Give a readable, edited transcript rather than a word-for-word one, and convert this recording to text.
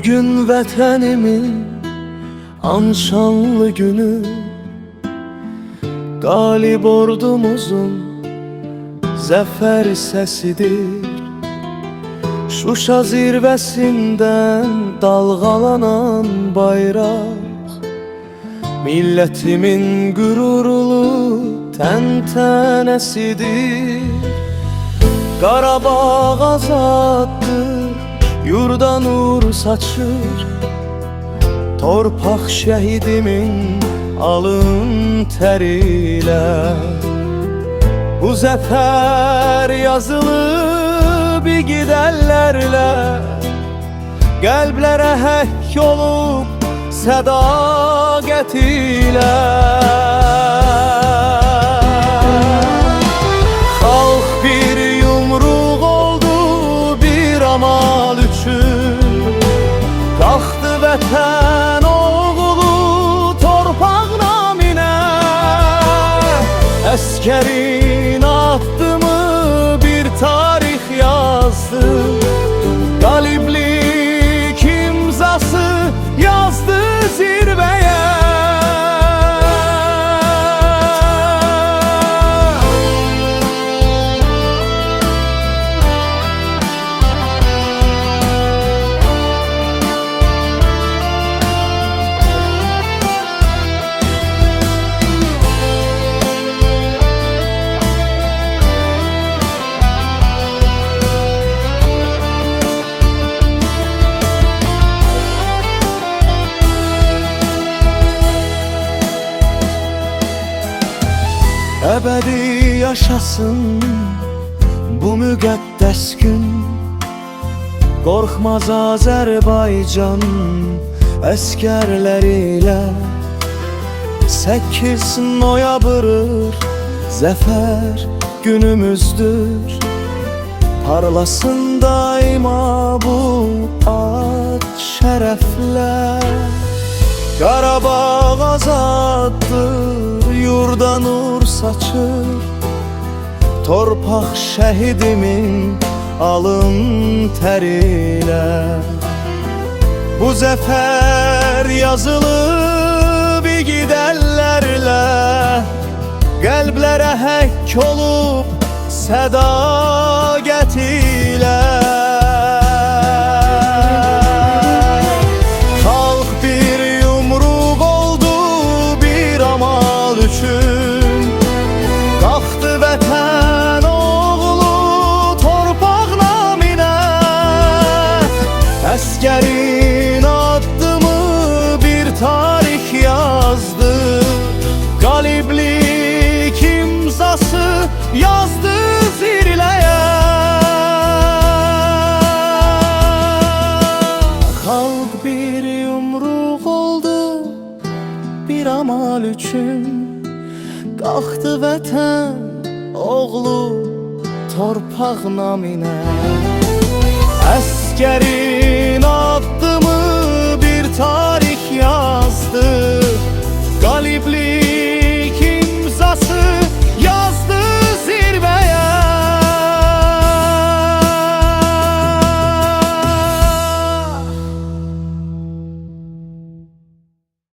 Bugün vətənimin anşanlı günü, qalib ordumuzun zəfər səsidir. Şuşa zirvəsindən dalğalanan bayraq, millətimin qürurlu təntənəsidir. Qarabağ azaddır, yurda nur saçır, torpaq şəhidimin alın tərilə. Bu zəfər yazılıb igidəllərlə, qəlblərə həkk olub sədaqət ilə. Xalq bir yumruq oldu bir amal üçün, qalxdı vətən oğlu torpaq naminə. Əskərin addımı bir tarix yazdı, qaliblik imzası yazdı zirvəyə. Əbədi yaşasın bu müqəddəs gün, qorxmaz Azərbaycan əskərləri ilə. 8 noyabr zəfər günümüzdür, parlasın daima bu ad şərəflə. Qarabağ azaddır, yurda nur saçır, torpaq şəhidimin alın tərilə. Bu zəfər yazılıb igidəllərlə, qəlblərə həkk olub sədaqət ilə. Qalxdı vətən oğlu torpaq naminə, əskərin addımı bir tarix yazdı, qaliblik imzası yazdı zirvəyə. Xalq bir yumruq oldu bir amal üçün, qalxdı vətən oğlu torpaq naminə. Əskərin addımı bir tarix yazdı,